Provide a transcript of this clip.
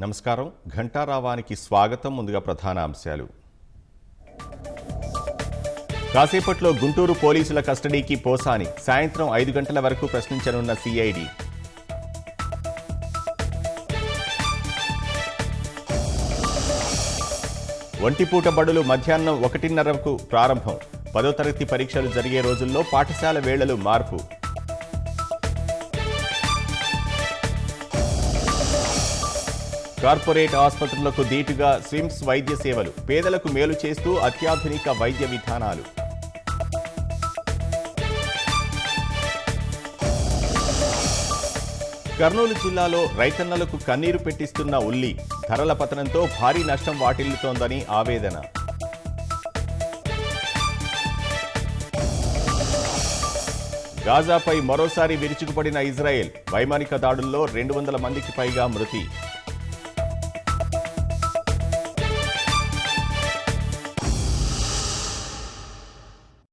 నమస్కారం. ఘంటారావానికి స్వాగతం. ముందుగా ప్రధాన అంశాలు. కాసేపట్లో గుంటూరు పోలీసుల కస్టడీకి పోసాని. సాయంత్రం 5 గంటల వరకు ప్రశ్నించనున్న సిఐడి. ఒంటిపూట బడులు మధ్యాహ్నం 1:30కు ప్రారంభం. 10వ తరగతి పరీక్షలు జరిగే రోజుల్లో పాఠశాల వేళలు మార్పు. కార్పొరేట్ ఆసుపత్రులకు దీటుగా స్విమ్స్ వైద్య సేవలు. పేదలకు మేలు చేస్తూ అత్యాధునిక వైద్య విధానాలు. కర్నూలు జిల్లాలో రైతన్నలకు కన్నీరు పెట్టిస్తున్న ఉల్లి. ధరల పతనంతో భారీ నష్టం వాటిల్లుతోందని ఆవేదన. గాజాపై మరోసారి విరుచుకుపడిన ఇజ్రాయెల్. వైమానిక దాడుల్లో 200 మందికి పైగా మృతి.